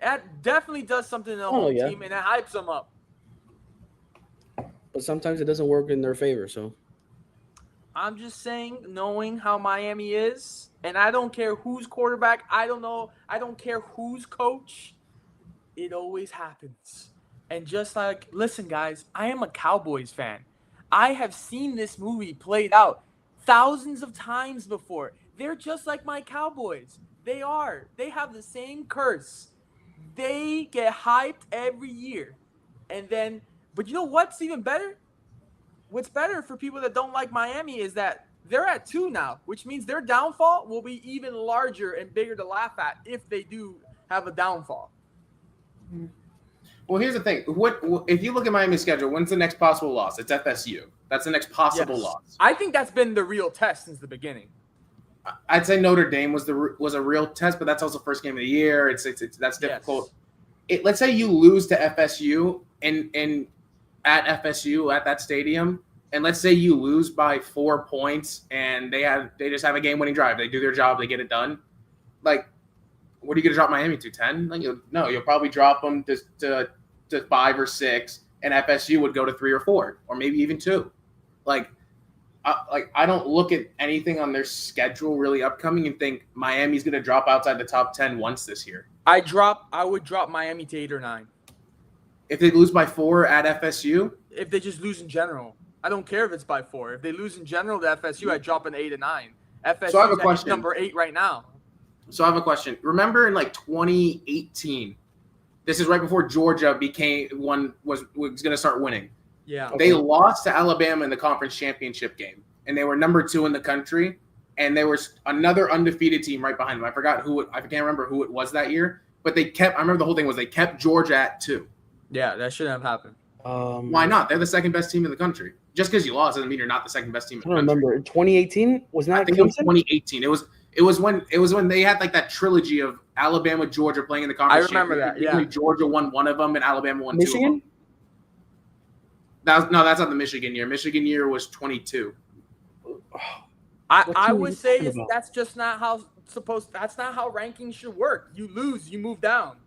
That definitely does something to a home team, and it hypes them up. But sometimes it doesn't work in their favor. So I'm just saying, knowing how Miami is, and I don't care who's quarterback. I don't care who's coach. It always happens. And just like, listen, guys, I am a Cowboys fan. I have seen this movie played out thousands of times before. They're just like my Cowboys. They are. They have the same curse. They get hyped every year. And then, but you know what's even better? What's better for people that don't like Miami is that they're at 2 now, which means their downfall will be even larger and bigger to laugh at if they do have a downfall. Well, here's the thing. What if you look at Miami's schedule? When's the next possible loss? It's FSU. That's the next possible loss. I think that's been the real test since the beginning. I'd say Notre Dame was a real test, but that's also first game of the year. That's difficult. Yes. Let's say you lose to FSU and at FSU at that stadium, and let's say you lose by 4 points, and they just have a game-winning drive. They do their job, they get it done. Like, what are you going to drop Miami to 10? Like, no, you'll probably drop them to 5 or 6, and FSU would go to 3 or 4, or maybe even 2. I don't look at anything on their schedule really upcoming and think Miami's going to drop outside the top 10 once this year. I would drop Miami to 8 or 9. If they lose by 4 at FSU? If they just lose in general. I don't care if it's by 4. If they lose in general to FSU, I'd drop an 8 or 9. FSU So I have a question. Number 8 right now. So I have a question. Remember in 2018, this is right before Georgia was going to start winning. Yeah. They lost to Alabama in the conference championship game, and they were number 2 in the country, and there was another undefeated team right behind them. I can't remember who it was that year, but I remember the whole thing was they kept Georgia at 2. Yeah, that shouldn't have happened. Why not? They're the second best team in the country. Just because you lost doesn't mean you're not the second best team in the country. I don't remember. In 2018 was not. I think it was 2018. It was when they had that trilogy of Alabama, Georgia playing in the conference. I remember that. Yeah. Georgia won one of them, and Alabama won Michigan? 2 of them. That's not the Michigan year. Michigan year was 22. I would say that's just not how that's not how rankings should work. You lose, you move down.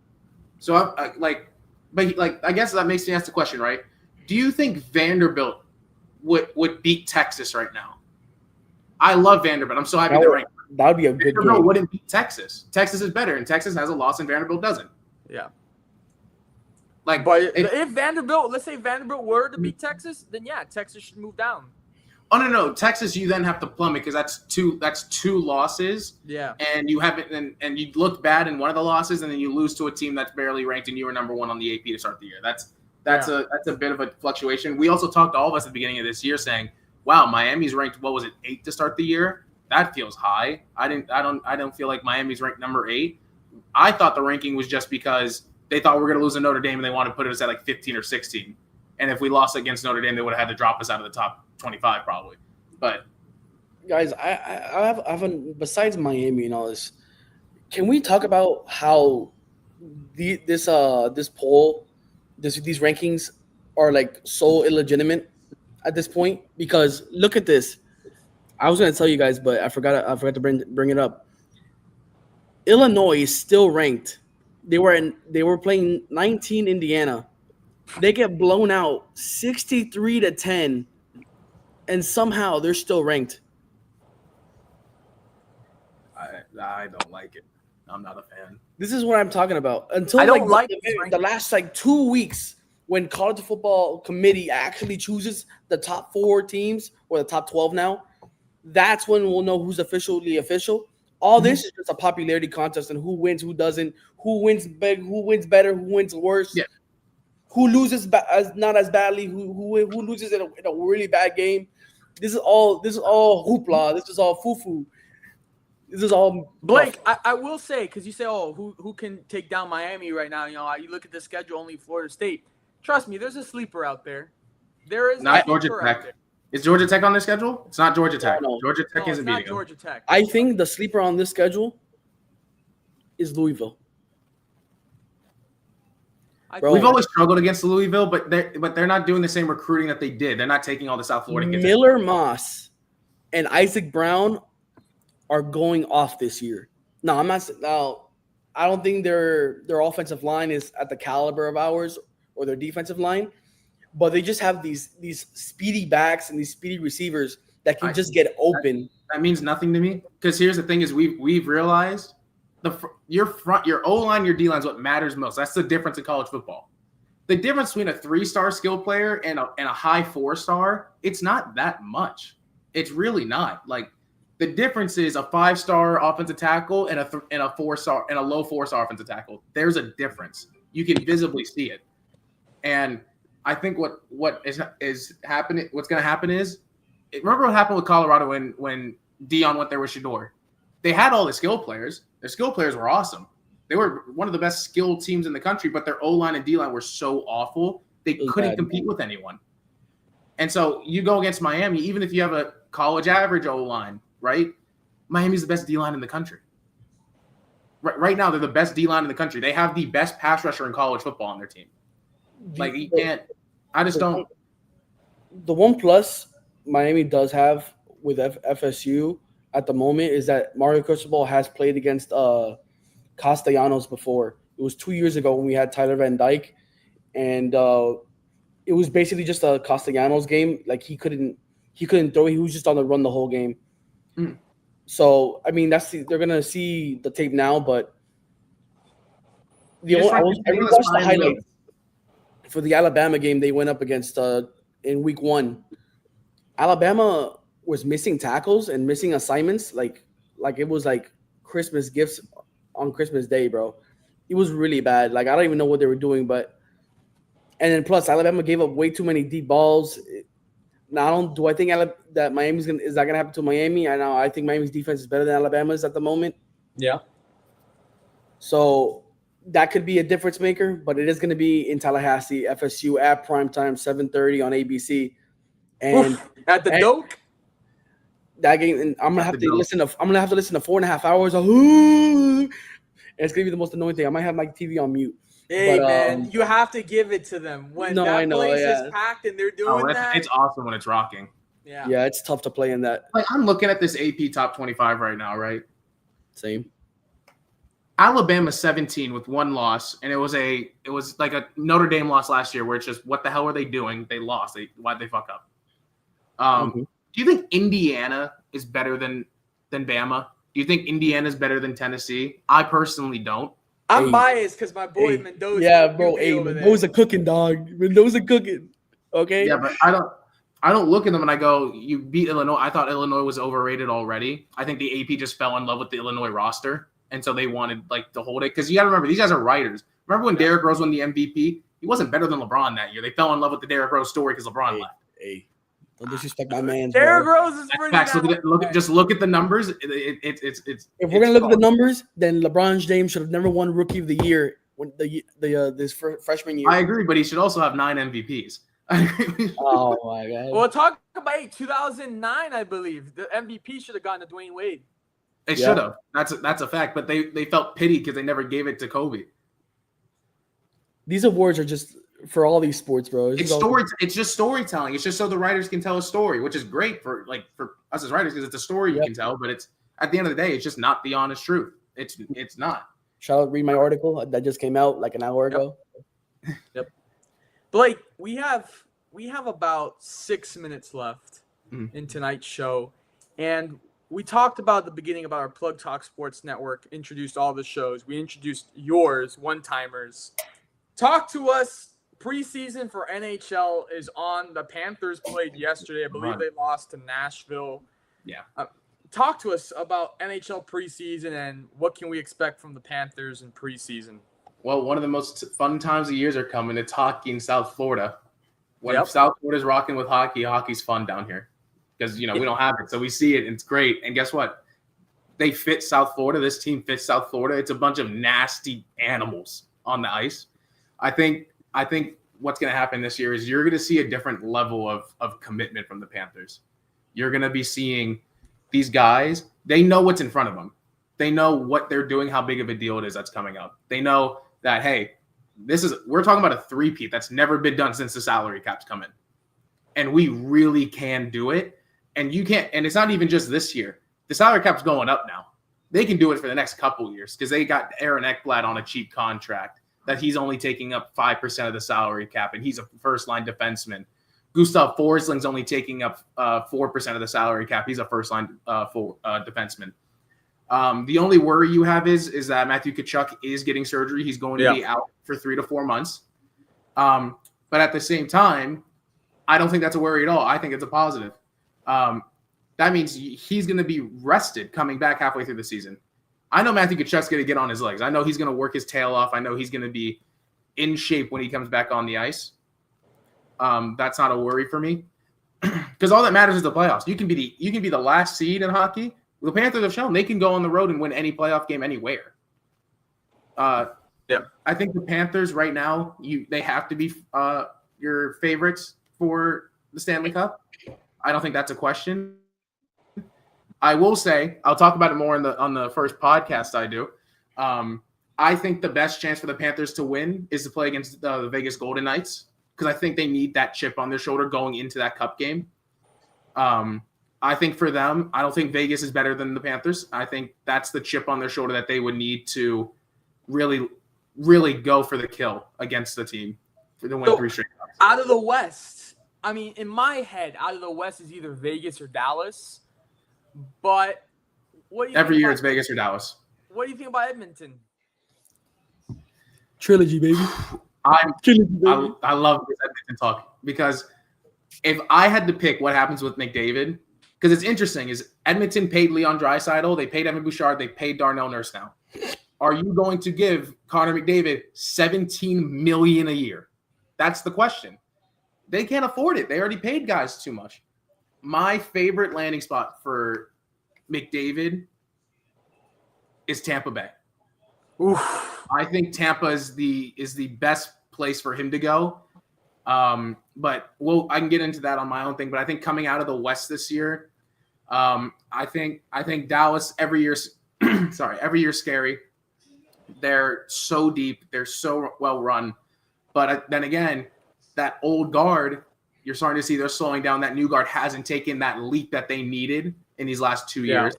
So I guess that makes me ask the question, right? Do you think Vanderbilt would beat Texas right now? I love Vanderbilt. I'm so happy they're ranked. That would be a good Vanderbilt game. wouldn't beat Texas. Texas is better, and Texas has a loss, and Vanderbilt doesn't. Yeah. But if Vanderbilt, let's say Vanderbilt were to beat Texas, then yeah, Texas should move down. Oh no, Texas, you then have to plummet because that's two losses. Yeah. And you haven't and you look bad in one of the losses, and then you lose to a team that's barely ranked, and you were number 1 on the AP to start the year. That's a bit of a fluctuation. We also talked to all of us at the beginning of this year saying, wow, Miami's ranked 8 to start the year? That feels high. I don't feel like Miami's ranked number 8. I thought the ranking was just because they thought we were going to lose to Notre Dame and they wanted to put us at 15 or 16. And if we lost against Notre Dame, they would have had to drop us out of the top 25 probably. But guys, I have besides Miami and all this, can we talk about how this poll, these rankings are so illegitimate at this point? Because look at this. I was going to tell you guys, but I forgot to bring it up. Illinois is still ranked. They were playing 19 Indiana. They get blown out 63-10, and somehow they're still ranked. I don't like it. I'm not a fan. This is what I'm talking about. Until I don't the last 2 weeks, when college football committee actually chooses the top 4 teams or the top 12 now, that's when we'll know who's officially official. All this is just a popularity contest and who wins, who doesn't, who wins big, who wins better, who wins worse, who loses not as badly, who loses in a really bad game. This is all hoopla. This is all foo-foo. This is all Blake. I will say, because you say, who can take down Miami right now? You look at the schedule, only Florida State. Trust me, there's a sleeper out there. There is not Georgia Tech. Is Georgia Tech on the schedule? It's not Georgia Tech. No. Georgia Tech isn't beating them. Georgia Tech. I think the sleeper on this schedule is Louisville. Bro, We've always struggled against Louisville, but they're not doing the same recruiting that they did. They're not taking all the South Florida kids. Miller Moss and Isaac Brown are going off this year. No, I'm not. Now, I don't think their offensive line is at the caliber of ours or their defensive line, but they just have these speedy backs and these speedy receivers that can just get open. That means nothing to me, because here's the thing: is we've realized your O line, your D line is what matters most. That's the difference in college football. The difference between a 3-star skill player and a high 4-star, it's not that much. It's really not. Like, the difference is a 5-star offensive tackle and a 4-star and a low 4-star offensive tackle. There's a difference. You can visibly see it. And I think what is happening, what's going to happen is, remember what happened with Colorado when Dion went there with Shador? They had all the skill players. Their skill players were awesome. They were one of the best skilled teams in the country, but their O-line and D-line were so awful, they couldn't compete with anyone. And so you go against Miami, even if you have a college average O-line, right? Miami's the best D-line in the country. Right now, they're the best D-line in the country. They have the best pass rusher in college football on their team. Like, you can't – I just don't – The one plus Miami does have with FSU at the moment is that Mario Cristobal has played against Castellanos before. It was 2 years ago when we had Tyler Van Dyke, and it was basically just a Castellanos game. Like, he couldn't throw. He was just on the run the whole game. So I mean, they're gonna see the tape now, but I watched the highlights for the Alabama game. They went up against in week 1. Alabama was missing tackles and missing assignments, like it was like Christmas gifts on Christmas Day, bro. It was really bad. Like, I don't even know what they were doing, and then plus Alabama gave up way too many deep balls. Now, do I think that Miami's is that gonna happen to Miami? I think Miami's defense is better than Alabama's at the moment. Yeah. So that could be a difference maker, but it is going to be in Tallahassee, FSU at primetime, 7:30 on ABC. And at the Doak. That game, and I'm gonna have to listen to 4.5 hours of and it's gonna be the most annoying thing. I might have my TV on mute. Hey, man, you have to give it to them when that place is packed and they're doing that. It's awesome when it's rocking. Yeah, it's tough to play in that. Like, I'm looking at this AP top 25 right now, right? Same. Alabama 17 with 1 loss, and it was like a Notre Dame loss last year, where it's just, what the hell are they doing? They lost. Why'd they fuck up? Do you think Indiana is better than Bama? Do you think Indiana is better than Tennessee? I personally don't. I'm biased because my boy Mendoza. Yeah, bro. Mendoza cooking, dog. Mendoza cooking. Okay. Yeah, but I don't look at them and I go, you beat Illinois. I thought Illinois was overrated already. I think the AP just fell in love with the Illinois roster, and so they wanted to hold it, because you got to remember, these guys are writers. Remember when Derrick Rose won the MVP? He wasn't better than LeBron that year. They fell in love with the Derrick Rose story because LeBron left. Don't disrespect my man. Derrick Rose is pretty facts. Look at the numbers. If we're gonna look at the numbers, then LeBron James should have never won Rookie of the Year when this freshman year. I agree, but he should also have 9 MVPs. Oh my god. Well, talk about 2009, I believe the MVP should have gone to Dwayne Wade. They should have. That's a fact. But they felt pity because they never gave it to Kobe. These awards are just for all these sports, bro. It's just storytelling. It's just so the writers can tell a story, which is great for us as writers, because it's a story you can tell. But it's, at the end of the day, it's just not the honest truth. It's not. Shall I read my article that just came out like an hour ago? Yep. Blake, we have about 6 minutes left in tonight's show, and we talked about at the beginning about our Plug Talk Sports Network. Introduced all the shows. We introduced yours, One Timers. Talk to us. Preseason for NHL is on. The Panthers played yesterday. I believe they lost to Nashville. Yeah. Talk to us about NHL preseason and what can we expect from the Panthers in preseason. Well, one of the most fun times of years are coming. It's hockey in South Florida. When South Florida's rocking with hockey, hockey's fun down here because, we don't have it. So we see it, and it's great. And guess what? They fit South Florida. This team fits South Florida. It's a bunch of nasty animals on the ice. I think what's going to happen this year is you're going to see a different level of commitment from the Panthers. You're going to be seeing these guys. They know what's in front of them. They know what they're doing, how big of a deal it is that's coming up. They know that, hey, we're talking about a three-peat that's never been done since the salary caps come in. And we really can do it. And you can't, and it's not even just this year. The salary cap's going up now. They can do it for the next couple years because they got Aaron Ekblad on a cheap contract that he's only taking up 5% of the salary cap, and he's a first-line defenseman. Gustav Forsling's only taking up 4% of the salary cap. He's a first-line defenseman. The only worry you have is that Matthew Tkachuk is getting surgery. He's going to be out for 3 to 4 months. But at the same time, I don't think that's a worry at all. I think it's a positive. That means he's going to be rested coming back halfway through the season. I know Matthew Tkachuk's going to get on his legs. I know he's going to work his tail off. I know he's going to be in shape when he comes back on the ice. That's not a worry for me because all that matters is the playoffs. You can be the last seed in hockey. The Panthers have shown they can go on the road and win any playoff game anywhere. I think the Panthers right now they have to be your favorites for the Stanley Cup. I don't think that's a question. I will say, I'll talk about it more on the first podcast I do. I think the best chance for the Panthers to win is to play against the Vegas Golden Knights because I think they need that chip on their shoulder going into that Cup game. I think for them, I don't think Vegas is better than the Panthers. I think that's the chip on their shoulder that they would need to really, really go for the kill against the team for the win 3 straight cups. Out of the West, I mean, in my head, out of the West is either Vegas or Dallas. But what do you every year it's Vegas or Dallas. What do you think about Edmonton? Trilogy, baby. I love this Edmonton talk because if I had to pick what happens with McDavid, because it's interesting, is Edmonton paid Leon Draisaitl, they paid Evan Bouchard, they paid Darnell Nurse now. Are you going to give Connor McDavid $17 million a year? That's the question. They can't afford it. They already paid guys too much. My favorite landing spot for McDavid is Tampa Bay. Oof. I think Tampa is the best place for him to go. But I can get into that on my own thing. But I think coming out of the West this year, I think Dallas every year scary. They're so deep. They're so well run. But then again, that old guard, you're starting to see they're slowing down. That new guard hasn't taken that leap that they needed in these last 2 years.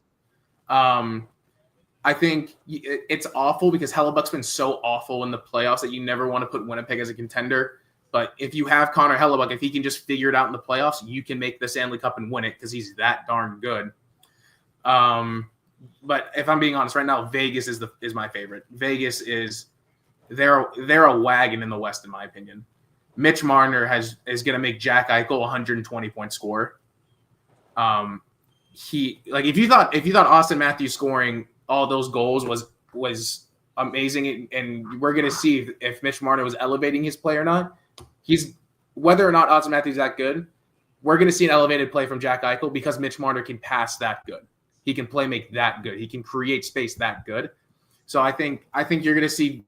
I think it's awful because Hellebuck's been so awful in the playoffs that you never want to put Winnipeg as a contender. But if you have Connor Hellebuck, if he can just figure it out in the playoffs, you can make the Stanley Cup and win it because he's that darn good. But if I'm being honest right now, Vegas is my favorite. Vegas is they're a wagon in the West in my opinion. Mitch Marner is going to make Jack Eichel 120 point scorer. If you thought Austin Matthews scoring all those goals was amazing, and we're going to see if Mitch Marner was elevating his play or not. Whether or not Austin Matthews is that good, we're going to see an elevated play from Jack Eichel because Mitch Marner can pass that good. He can play make that good. He can create space that good. So I think you're going to see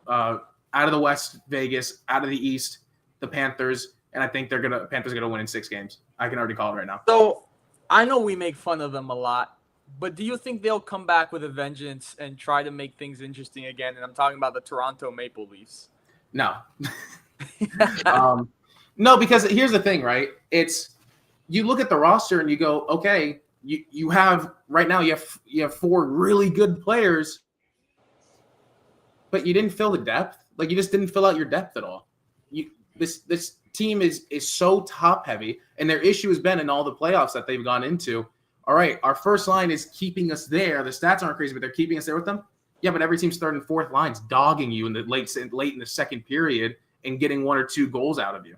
out of the West, Vegas, out of the East, the Panthers, and I think Panthers are going to win in 6 games. I can already call it right now. So I know we make fun of them a lot, but do you think they'll come back with a vengeance and try to make things interesting again? And I'm talking about the Toronto Maple Leafs. No. No, because here's the thing, right? It's you look at the roster and you go, okay, you have right now you have 4 really good players, but you didn't fill the depth. Like you just didn't fill out your depth at all. This team is so top heavy, and their issue has been in all the playoffs that they've gone into. All right, our first line is keeping us there. The stats aren't crazy, but they're keeping us there with them. Yeah, but every team's third and fourth lines dogging you in the late in the second period and getting 1 or 2 goals out of you.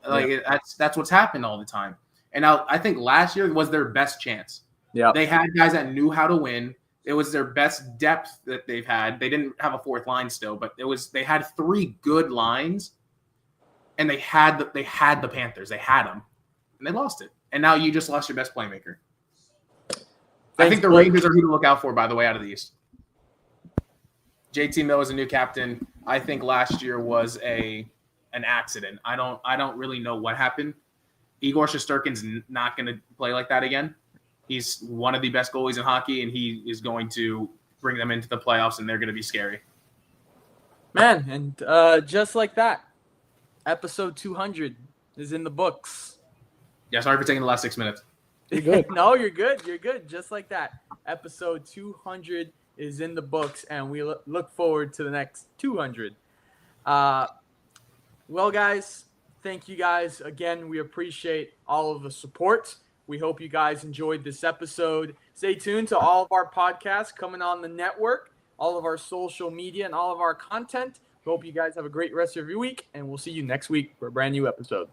Like that's what's happened all the time. And now I think last year was their best chance. Yeah, they had guys that knew how to win. It was their best depth that they've had. They didn't have a fourth line still, but they had 3 good lines, and they had the Panthers. They had them, and they lost it. And now you just lost your best playmaker. I think the Rangers are who to look out for, by the way, out of the East. JT Miller is a new captain. I think last year was an accident. I don't really know what happened. Igor Shesterkin's not going to play like that again. He's one of the best goalies in hockey, and he is going to bring them into the playoffs, and they're going to be scary. Man, and just like that, episode 200 is in the books. Yeah, sorry for taking the last 6 minutes. You're good. No, you're good. You're good. Just like that. Episode 200 is in the books, and we look forward to the next 200. Well, guys, thank you guys again. We appreciate all of the support. We hope you guys enjoyed this episode. Stay tuned to all of our podcasts coming on the network, all of our social media, and all of our content. Hope you guys have a great rest of your week, and we'll see you next week for a brand new episode.